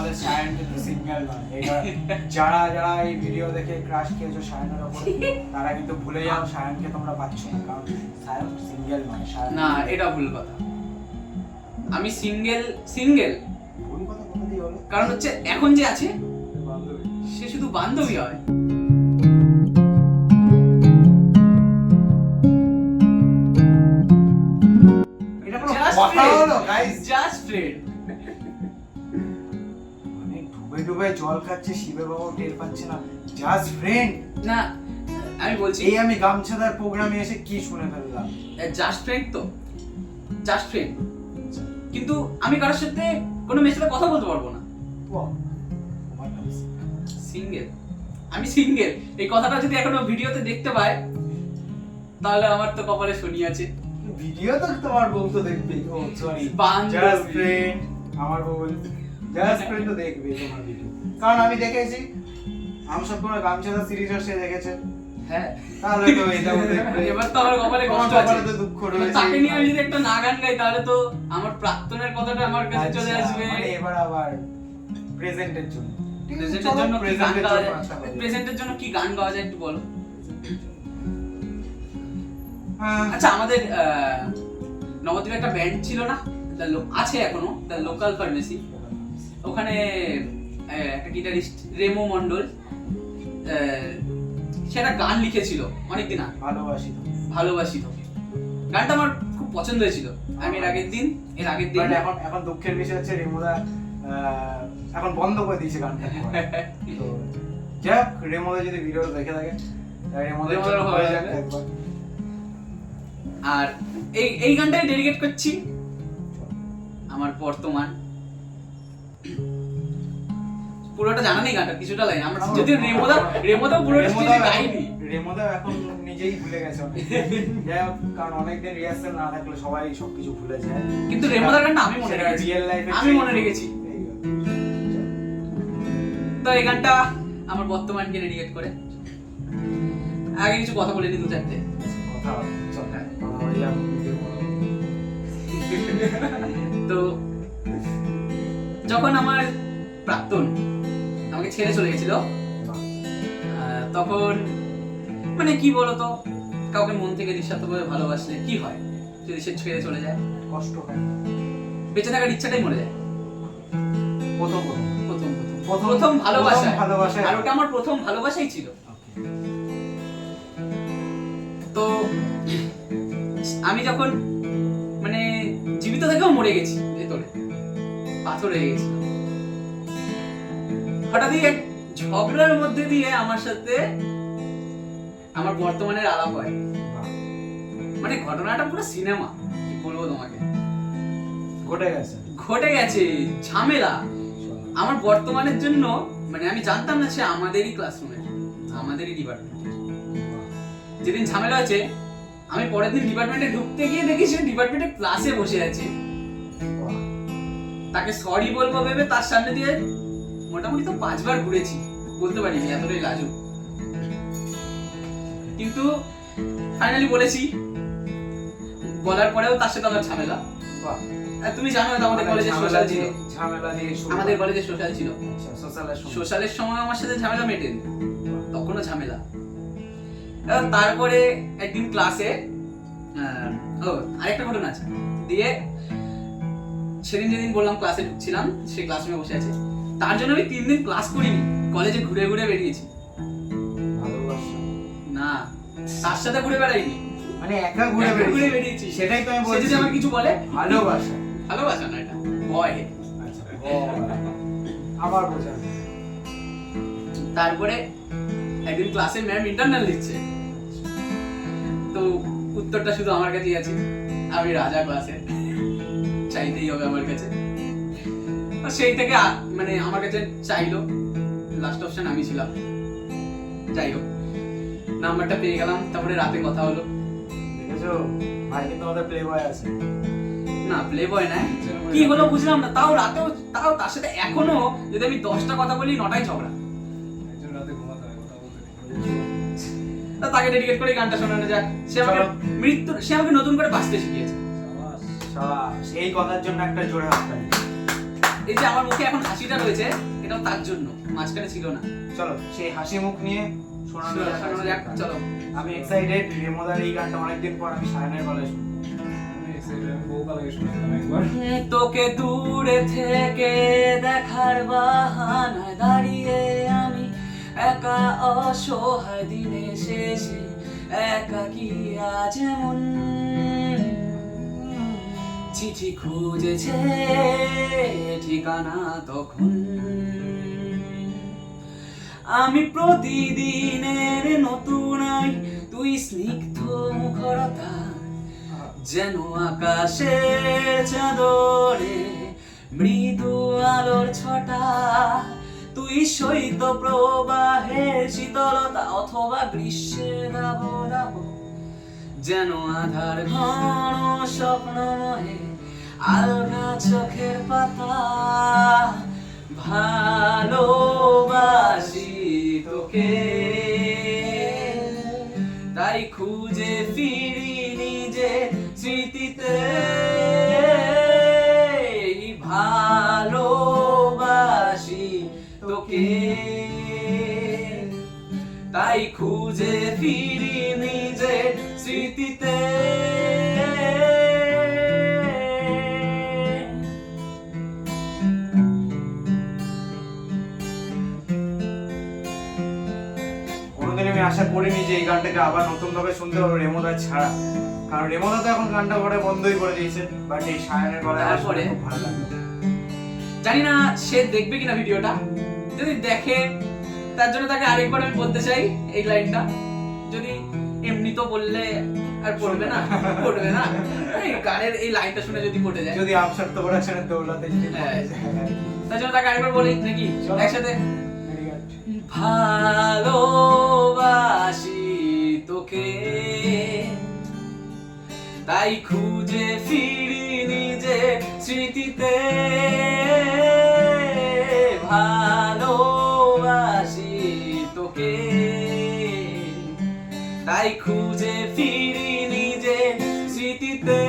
আমাদের সায়ন কিন্তু সিঙ্গেল নয়। যারা যারা এই ভিডিও দেখে ক্রাশ খেয়েছো সায়নের উপর, তারা কিন্তু ভুলে যাও সায়নকে তোমরা পাচ্ছ না, কারণ সায়ন সিঙ্গেল নয়। না, এটা ভুল কথা। আমি সিঙ্গেল ভুল কথা বলে দিই হলো, কারণ হচ্ছে এখন যে আছে সে শুধু বান্ধবী হয়। এটা কোনো কথা হলো গাইস? Just friend. মানে ডুবে ডুবে জল খাচ্ছে শিবে বাবু টের পাচ্ছে না, জাস্ট ফ্রেন্ড। না, আমি বলছি এই আমি গামছাদার প্রোগ্রামে এসে কি শুনে ফেললাম। জাস্ট ফ্রেন্ড তো, জাস্ট ফ্রেন্ড, কিন্তু আমি কারোর সাথে কোনো মেয়ের সাথে কথা বলতে পারবো না। সিঙ্গেল, আমি সিঙ্গেল। এই কথাটা যদি এখনো ভিডিওতে দেখতে পায় তাহলে আমার তো কপালে শনি আছে। ভিডিও তো তোমার বউ তো দেখবেই। ও সরি, বান্ধবী। জাস্ট ফ্রেন্ড, আমার বউ জাস্ট ফ্রেন্ড তো দেখবে তোমার ভিডিও, কারণ আমি দেখেছি। আমি সব কোনো গামছাদা সিরিজও সে দেখেছে। হ্যাঁ, তাহলে তো এটাও দেখবে। এবার তো আমার কপালে কষ্ট আছে, কপালে তো দুঃখ রয়েছে। তাকে নিয়ে আমি যদি একটা না গান গাই তাহলে তো আমার প্রাক্তনের কথাটা আমার কাছে চলে আসবে। মানে এবার আবার প্রেজেন্টের জন্য, প্রেজেন্টের জন্য কি গান গাওয়া যায়? প্রেজেন্টের জন্য কি গান গাওয়া যায় একটু বলো। আচ্ছা, আমাদের নবদ্বীপে একটা ব্যান্ড ছিল না, আছে এখনো, দ্য লোকাল ফার্মেসি। ওখানে একটা গিটারিস্ট রেমো মন্ডল, সে একটা গান লিখেছিল অনেকদিন আগে, ভালোবাসি তো। গানটা আমার খুব পছন্দ হয়েছিল। আমি এর আগের দিন এখন দুঃখের বিষয় হচ্ছে রেমোদা এখন বন্ধ করে দিয়েছে গানটা। তো যাক, রেমোদা যদি ভিডিও দেখে থাকে রেমোদার জন্য হয়ে যাবে। আর এই গানটাই ডেডিকেট করছি আমার বর্তমান। পুরোটা জানা নেই গানটা, কিছুটা লাইন আমরা যদি রেমোদা পুরোটা স্টেজে গাইনি। রেমোদা এখন নিজেই ভুলে গেছে যাই হোক, কারণ অনেকদিন রিহার্সাল না থাকলে সবাই সবকিছু ভুলে যায়, কিন্তু রেমোদার গানটা আমি মনে রেখেছি, রিয়েল লাইফে আমি মনে রেখেছি। তো এই গানটা আমার বর্তমানকে ডেডিকেট করে। আগে কিছু কথা বলে নি, দু চারটে কথা চল কথা বলে যাও। তো যখন আমার প্রাক্তন আমাকে ছেড়ে চলে গেছিল, তখন মানে কি বলতো, কাউকে মন থেকে নিঃস্বার্থভাবে ভালোবাসলে কি হয় যদি সে ছেড়ে চলে যায়? কষ্ট হয়, বেঁচে থাকার ইচ্ছাটাই মরে যায়। প্রথম প্রথম ভালোবাসা, আর ওটা আমার প্রথম ভালোবাসাই ছিল। তো আমি যখন মানে জীবিত থেকেও মরে গেছি, ভেতরে পাথর হয়ে গেছিল। হঠাৎই এক ঝগড়ার মধ্যে দিয়ে আমার সাথে আমার বর্তমানের আলাপ হয়। মানে ঘটনাটা পুরো সিনেমা, কি বলবো তোমাকে। ঘটে গেছে ঝামেলা আমার বর্তমানের জন্য। মানে আমি জানতাম না সে আমাদেরই ক্লাসরুমের, আমাদেরই ডিপার্টমেন্টের। যেদিন ঝামেলা হয়েছে, আমি পরের দিন ডিপার্টমেন্টে ঢুকতে গিয়ে দেখি সে ডিপার্টমেন্টের ক্লাসে বসে আছে। তাকে সরি বলবো ভেবে তার সামনে দিয়ে মোটামুটি তো 5 বার ঘুরেছি, বলতে পারিনি, এতটাই লাজুক। কিন্তু ফাইনালি বলেছি। বলার পরেও তার সাথে আমার ঝামেলা। তুমি জানো তো আমাদের কলেজে সোশ্যাল ছিল, আমাদের কলেজে সোশ্যাল ছিল। সোশ্যালের সময় আমার সাথে ঝামেলা মেটেনি, তখনও ঝামেলা। তারপরে একদিন ক্লাসে আরেকটা ঘটনা আছে। দিয়ে সেদিন যেদিন বললাম ক্লাসে ঢুকছিলাম, সে ক্লাসরুমে বসে আছে। তার জন্য আমি 3 দিন ক্লাস করিনি, কলেজে ঘুরে ঘুরে বেরিয়েছি। না, তার সাথে ঘুরে বেড়াইনি, মানে একা ঘুরে বেরিয়েছি। সেটাই তো আমি বলছি। সে যদি আমাকে কিছু বলে, ভালোবাসা না, এটা ভয়। আচ্ছা, আবার বোঝা। তারপরে একদিন ক্লাসে ম্যাম ইন্টারনাল লিখছে, তো উত্তরটা শুধু আমার কাছেই আছে। আমি রাজা ক্লাসে, চাইতেই হবে আমার কাছে। সেই থেকে মানে আমার কাছে চাইলো, লাস্ট অপশন আমি ছিলাম। যাই হোক, নাম্বারটা পেয়ে গেলাম। তারপরে রাতে কথা হলো। দেখেছো ভাই, কিন্তু আমাদের প্লে বয় আছে না, প্লে বয় না, কি হলো বুঝলাম না। তাও রাতেও, তাও তার সাথে এখনো যদি আমি 10টা কথা বলি 9টাই ঝগড়া। তাকে ডেডিকেট করে গানটা শোনানো যাক। সে আমাকে নতুন করে বাঁচতে শিখিয়েছে। এই কথার জন্য একটা জোরে হাততালি। এই যে আমার মুখে এখন হাসিটা রয়েছে এটাও তার জন্য, মাঝখানে ছিল না। চলো সেই হাসি মুখ নিয়ে শোনানো শোনানো যাক, চলো। আমি এক্সাইটেড, রেমোদার এই গানটা অনেকদিন পর আমি সায়নের গলায় শুনবো। তোকে দূরে থেকে দেখার বাহানায় দাঁড়িয়ে আমি একা অসহায় দিনে শেষে একাকী আজ এমন চিঠি খুঁজেছে ঠিকানা তখন আমি প্রতিদিনের নতুন আই তুই স্নিগ্ধ মুখরতা যেন আকাশের চাদরে মৃদু আলোর ছটা তুই শৈত প্রবাহের শীতলতা অথবা গ্রীষ্মের দাবদাহ যেন আধার ঘন স্বপ্নময়ে আলগা চোখের পাতা ভালোবাসি তোকে তাই খুঁজে ফিরি নিজে স্মৃতিতে ভালোবাসি তোকে তাই খুঁজে ফিরি নিজে স্মৃতিতে কোনোদিন আমি আশা করিনি যে এই গানটাকে আবার নতুন ভাবে শুনতে পাবো রেমোদা ছাড়া, কারণ রেমোদা তো এখন গানটা পরে বন্ধই করে দিয়েছে, বাট এই সায়নের গলায় তারপরে খুব ভালো লাগলো। জানি না সে দেখবে কিনা ভিডিওটা, যদি দেখে তার জন্য তাকে আরেকবার আমি বলতে চাই এই লাইনটা, যদি এমনি তো বললে আর পড়বে না, পড়বে না, এই গানের এই লাইনটা শুনে যদি পড়ে যায়, যদি আমসার তো প্রোডাকশনের দৌলতে যদি হ্যাঁ, তার জন্য তাকে আরেকবার বলি নাকি একসাথে। ভালোবাসি তোকে তাই খুঁজে ফিরি নিজে স্মৃতিতে ভালোবাসি তোকে তাই খুঁজে ফিরি নিজে স্মৃতিতে।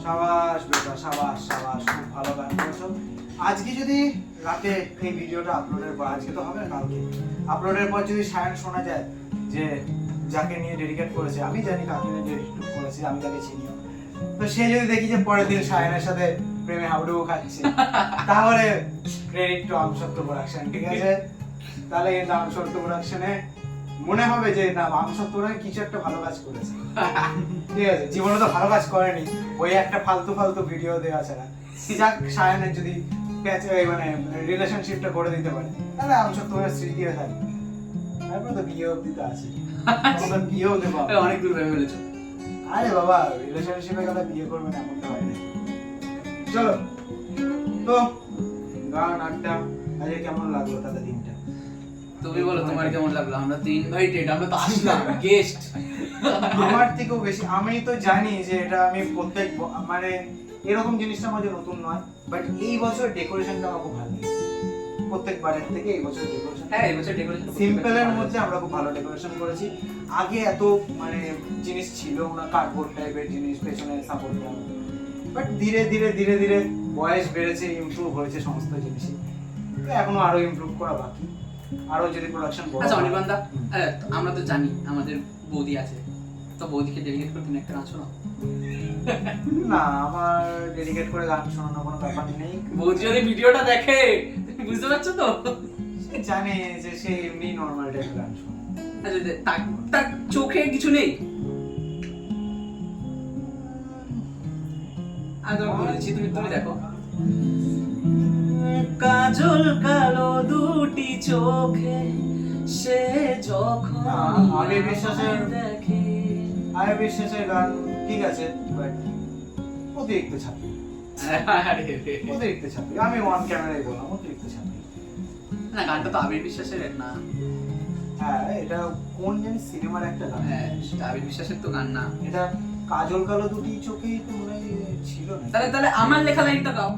সাবাস বেটা, সাবাস সাবাস, খুব ভালো গান করেছো। আজকে যদি রাতে এই ভিডিওটা আপলোডের পর, আজকে তো হবে না কালকে আপলোডের পর যদি সায়ন শোনা যায় যে যাকে নিয়ে ডেডিকেট করেছে, আমি জানি কাকে নিয়ে ডেডিকেট করেছে, আমি তাকে চিনিও, তো সে যদি দেখি যে পরের দিন সায়নের সাথে প্রেমে হাবুডুবু খাচ্ছে, তাহলে ক্রেডিট টু আমসত্ব প্রোডাকশন, ঠিক আছে? তাহলে কিন্তু আমসত্ব প্রোডাকশনে মনে হবে যে না, আমসত্ব কিছু একটা ভালো কাজ করেছে, ঠিক আছে? জীবনে তো ভালো কাজ করেনি, ওই একটা ফালতু ফালতু ভিডিও দেওয়া ছাড়া। যাক, সায়নের যদি মানে রিলেশনশিপটা করে দিতে পারে, তাহলে আমসত্ব স্মৃতি হয়ে থাকবে। তারপর তো বিয়ে অব্দি তো আছে, বিয়েও দেবো। অনেক দূর ভেবে ফেলেছো। আরে বাবা, রিলেশনশিপে গেলে বিয়ে করবে না এমনটা হয় না। চলো তো, গান আড্ডা আজকে কেমন লাগলো তাদের দিনটা? তুমি বলো তোমার কেমন লাগলো? আমরা তো ইনভাইটেড, আমরা তো আসলাম গেস্ট। আমার থেকেও বেশি, আমি তো জানি যে এটা আমি প্রত্যেক মানে এরকম জিনিসটা আমার নতুন নয়, বাট এই বছর ডেকোরেশনটা আমার খুব ভালো লেগেছে প্রত্যেকবারের থেকে। এই বছর ডেকোরেশন, হ্যাঁ এই বছর ডেকোরেশন সিম্পলের মধ্যে আমরা খুব ভালো ডেকোরেশন করেছি। আগে এত মানে জিনিস ছিল না, কার্ডবোর্ড টাইপের জিনিস পেছনে সাপোর্ট দেওয়া, বাট ধীরে ধীরে ধীরে ধীরে বয়স বেড়েছে, ইমপ্রুভ হয়েছে সমস্ত জিনিসই, তো এখনো আরো ইমপ্রুভ করা বাকি, আরো যদি প্রোডাকশন বড়। আচ্ছা অনির্বাণদা, আমরা তো জানি আমাদের বৌদি আছে, তো বৌদিকে ডেডিকেট করে তুমি একটা গান শোনাও। না, আমার ডেডিকেট করে গান শোনানোর কোনো ব্যাপার নেই। বৌদি যদি ভিডিওটা দেখে, তুমি বুঝতে পারছো তো? সে জানে যে সে এমনি নর্মাল টাইপের গান শোনে। আচ্ছা তার চোখে কিছু নেই? আমি বলেছি তুমি দেখো। কাজল কালো দুটি চোখে সে যখন আবির বিশ্বাসের দেখে, আবির বিশ্বাসের গান ঠিক আছে, বাট অতিরিক্ত ছাপি, অতিরিক্ত ছাপি। আমি ওয়ান ক্যামেরায় বললাম অতিরিক্ত ছাপি। না গানটা তো আবির বিশ্বাসের না। হ্যাঁ, এটা কোন জানি সিনেমার একটা গান। হ্যাঁ, আবির বিশ্বাসের তো গান না এটা কাজল কালো দুটি চোখেই তো মনে হয় ছিল না। তাহলে আমার লেখা লাইনটা গাও।